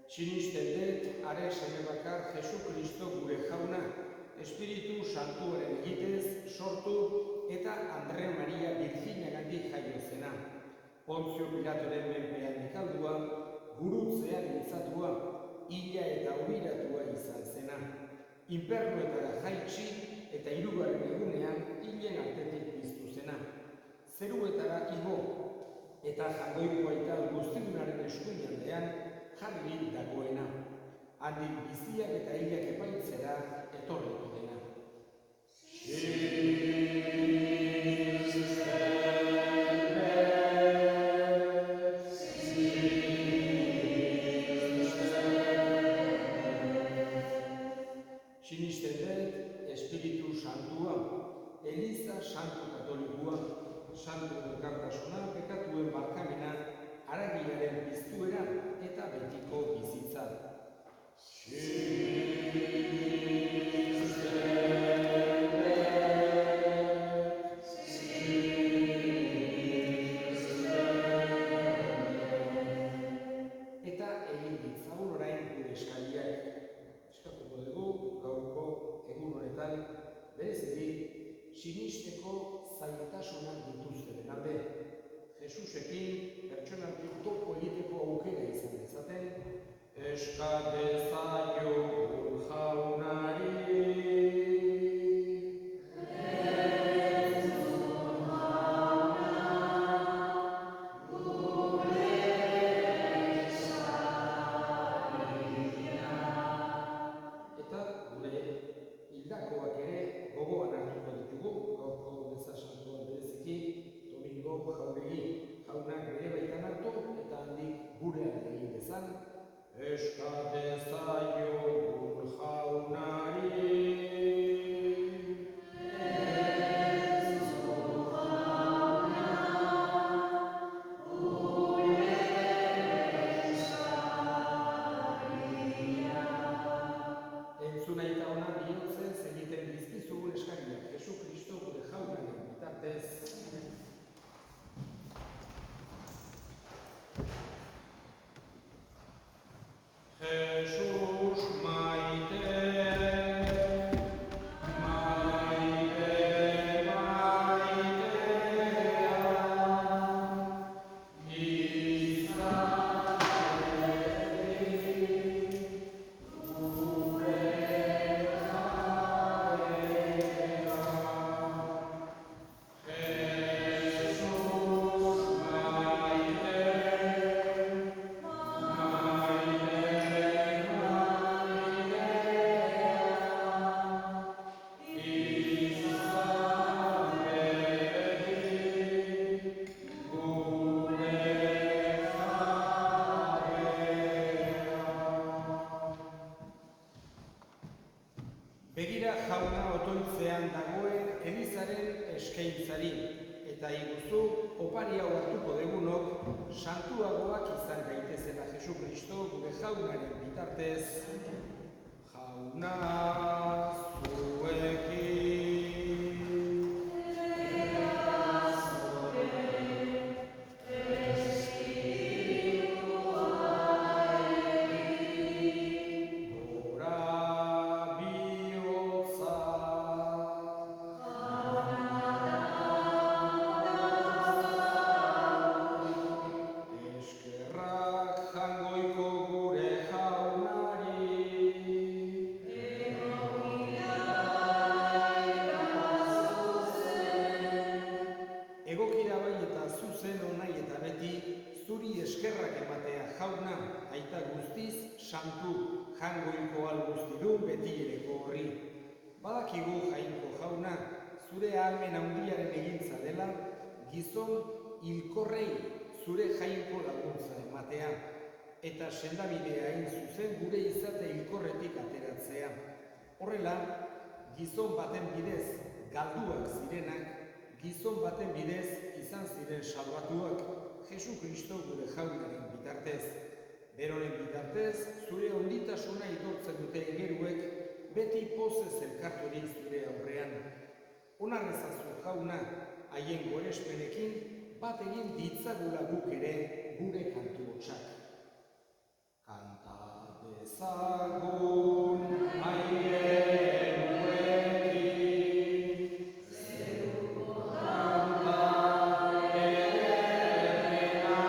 Sinisten dut, are seme bakar Jesu Kristo gure jauna, Espiritu Santuaren egitez sortu eta Andre Maria Birjinagandik jaio zena. Pontzio Pilatoren menpean ikaldua, gurutzean iltzatua, hila eta obiratua izan zena. Infernuetara jaitsi eta hirugarren egunean hilen artetik piztu zena. Zeruetara igo eta jangoiko aita guztigunaren eskuinaldean jarri dagoena. Handik biziak eta hilak epaitzera etorriko dena. Sinisten dut, Espiritu Santua, Eliza Santu Katolikoa, Santu Elkartasuna, pekatuen barkamena, haragiaren piztuera eta betiko bizitza. Eta egin ditzagun orain gure eskariak. Eskatuko dugu gaurko egun honetan bereziki sinisteko zailtasunak dituztenen alde. Jesusekin pertsonalki topo egiteko aukera izan dezaten, eska dezaiogun jaunari. Eta gure hildakoak ere gogoan hartuko ditugu, gaurko meza santuan bereziki, Domingo Jauregi jaunak bere baitan hartu eta handik gurean egin dezan, eska dezaiogun jaunari. Entzuna eta ona bihotzez egiten dizkizugun eskariak Jesu Kristo gure jaunaren bitartez. Jesus maite, maite, maitea, Begira jauna otoitzean dagoen Elizaren eskaintzari, eta iguzu opari hau hartuko degunok santuagoak izan gaitezela Jesu Kristo gure jaunaren bitartez. Jauna zuekin. Egokira bai eta zuzen onai eta beti, zuri eskerrak ematea jauna, aita guztiz, santu, jangoiko alguztidun beti ereko horri. Badakigu jainko jauna, zure ahalmen handiaren egintza dela, gizon hilkorrei zure jainko laguntza ematea, eta sendabidea hain zuzen gure izate hilkorretik ateratzea. Horrela, gizon baten bidez galduak zirenak, gizon baten bidez izan ziren salbatuak Jesu Kristo gure jaunaren bitartez. Beroren bitartez, zure onditasuna itortzen dute egeruek beti pozez elkarturik zure aurrean. Onarrezazu jauna, haien gorespenekin bat egin ditzagula guk ere gure kantu hotsak. Kanta Zagun airenuekin, zeruko kanta ederrena,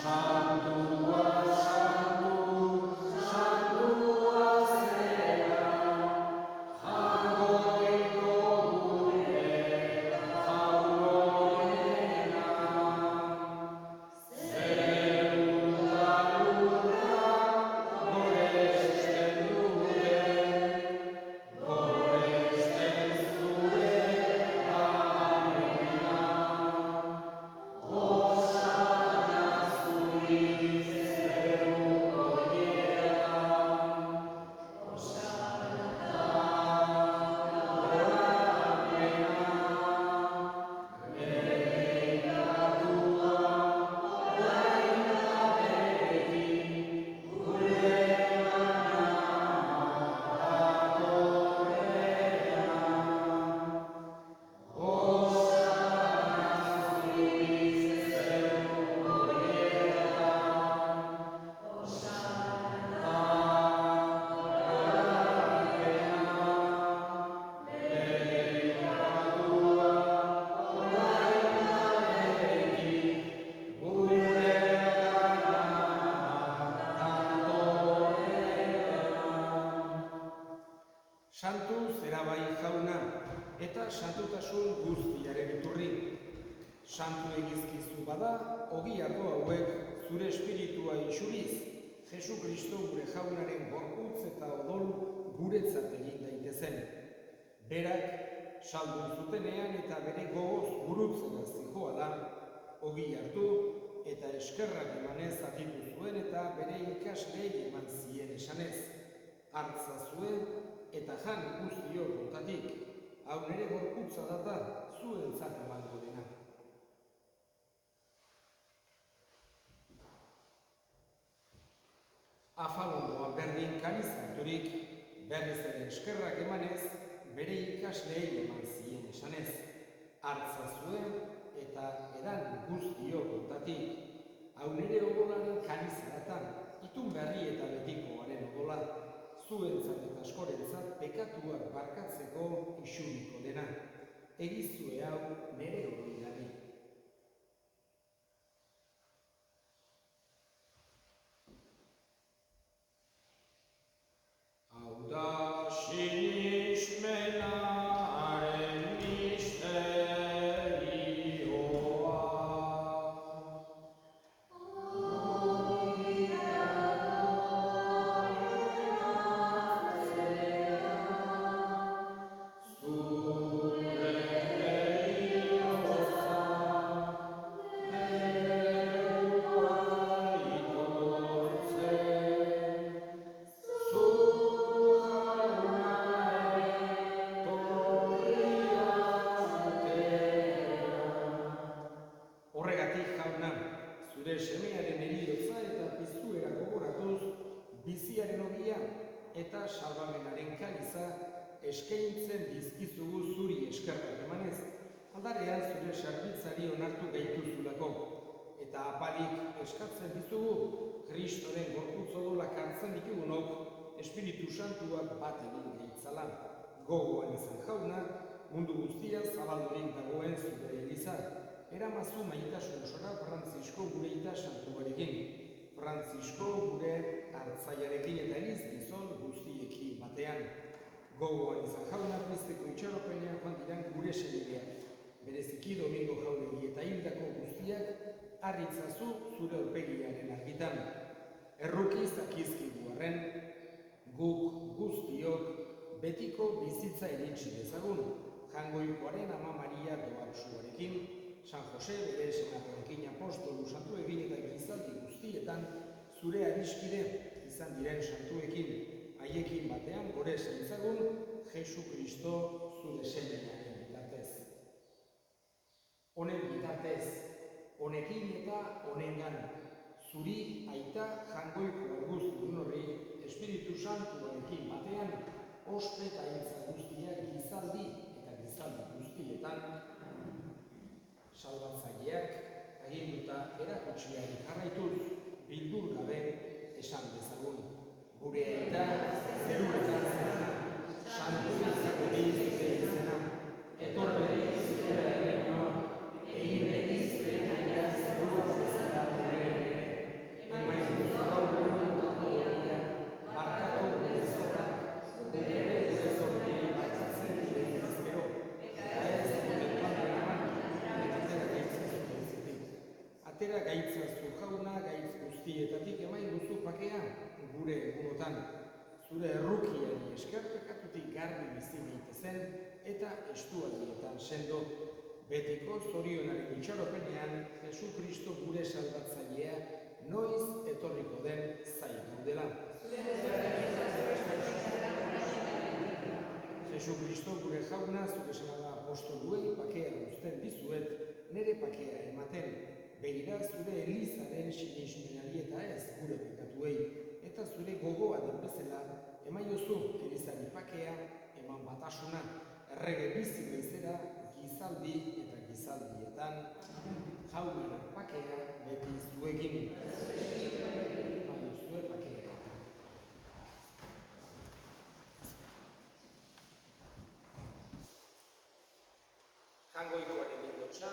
santua, santu, santua zera, jaungoiko gure jaungoena. Santu zerabai jauna, eta santutasun guztiaren iturri. Santu egizkizu bada, ogi ardo hauek zure espiritua isuriz, Jesu Kristo gure jaunaren gorputz eta odol guretzat egin daitezen. Berak, saldun zutenean eta bere gogoz gurutzera zijoala, ogi hartu eta eskerrak emanez aditu zuen eta bere ikasleei eman zien esanez. Hartza zuen eta jan guztiok ontatik, hau nere gorputza data zuentzat emango dena. Afalondoan berdin karizaturik, berriz ere eskerrak emanez, bere ikasleei eman zien esanez. Hartza zuen eta edan guztiok ontatik, hau nere odolaren karizaratan, itun berri eta betikoaren odola, zuentzat eta askorentzat pekatuak barkatzeko isuriko dena. Egizue hau nere hori. Hau da sinismenaren misterioa. Zure semearen heriotza eta piztuera gogoratuz, biziaren ogia eta salbamenaren kaliza eskaintzen dizkizugu zuri eskerrak emanez, aldarean zure sarbitzari onartu gaituzulako, eta apalik eskatzen dizugu, Kristoren gorputz odolak hartzen ditugunok, Espiritu Santuak bat egin gaitzala. Gogoan izan jauna, mundu guztia zabaldurik dagoen zure eliza. Eramazu maitasun osora Frantzisko gure ita santuarekin, Frantzisko gure hartzaiarekin eta eliz gizon guztiekin batean. Gogoan izan jauna pizteko itxaropenean joan diran gure senideak, bereziki Domingo Jauregi eta hildako guztiak harritzazu zure aurpegiaren argitan. Errukiz dakizkigu arren, guk guztiok betiko bizitza iritsi dezagun, Jangoikoaren Ama Maria doaksuarekin, San Jose bere senarrekin apostolu santuekin eta gizaldi guztietan zure adiskide izan diren santuekin, haiekin batean gore zaitzagun Jesu Kristo zure semearen bitartez. Honen bitartez, honekin eta honengan, zuri aita Jangoiko Augustidun horri Espiritu Santuarekin batean, ospe eta hitza guztiak gizaldi eta gizaldi guztietan, salbatzaileak aginduta erakutsiari jarraituz, bildur gabe esan dezagun. Gure aita zeruetan zena, santu izango zure izena, etor berriz zure erregioa, egin berriz zure naia zeruak bezala gure ere, emaituz gaur tokia, markatu gure zorrak, gure ere gure zorrei markatzen gure izbero, eta ez momentuan eraman, atera gaitza zutezitik. Atera gaitza zu jauna gaitz guztietatik emain duzu pakea gure egunotan. Zure errukiari esker pekatutik garbi bizi daitezen eta estualdietan sendo. Betiko zorionaren itxaropenean Jesu Kristo gure salbatzailea noiz etorriko den zain gaudela. Jesu Kristo gure jauna zure semada apostoluei pakea uzten dizuet, nere pakea ematen. Begira zure Elizaren sinismenari eta ez gure pekatuei, eta zure gogoa den bezala, emaiozu Elizari pakea, eman batasuna, errege bizi bezera, gizaldi eta gizaldietan, jaunaren pakea beti zuekin. Emaiozue pakea. Jangoikoaren indotxa,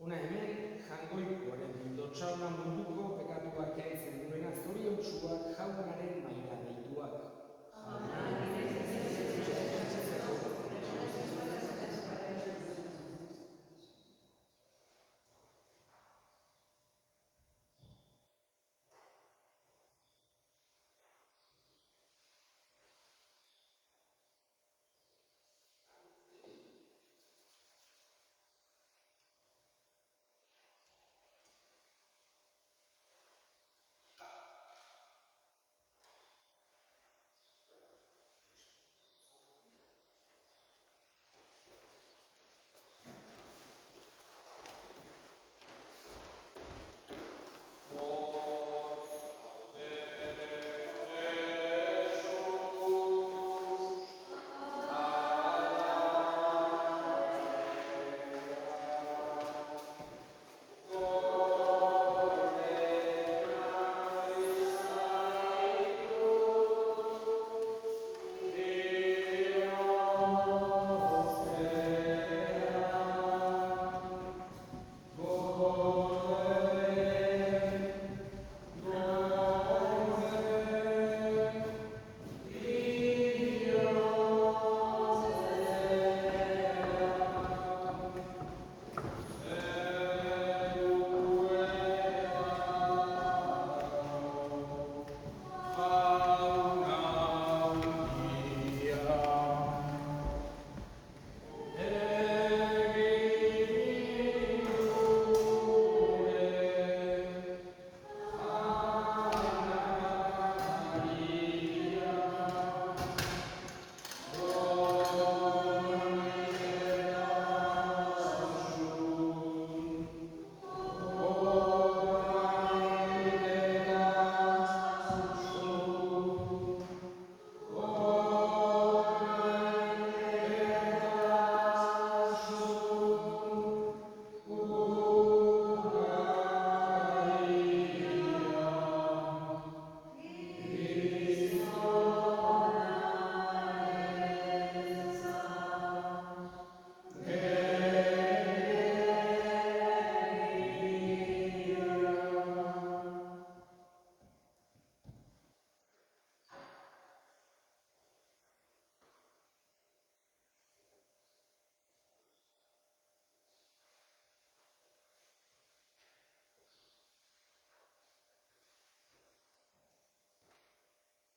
Una hemen jangoikoaren bildotxauna munduko pekatuak kentzen duena zoriontsuak jaunaren maila deituak.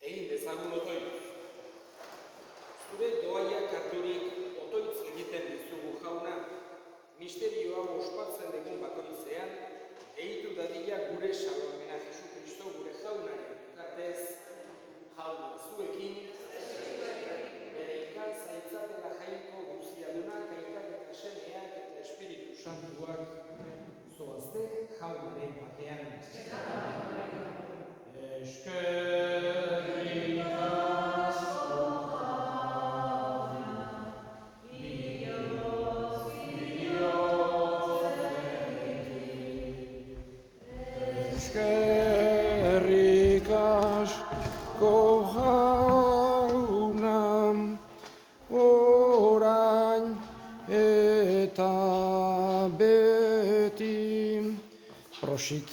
Egin dezagun otoitz. Zure doaia karturik otoitz egiten dizugu jauna, misterioa ospatzen dugun bakoitzean, egitu dadila gure salvamena Jesu Kristo gure jaunaren bitartez, jauna zuekin, bere ikan zaitzatela jaiko guztiadunak, aitak eta semeak eta Espiritu Santuak, zoazte jaunaren batean. posit.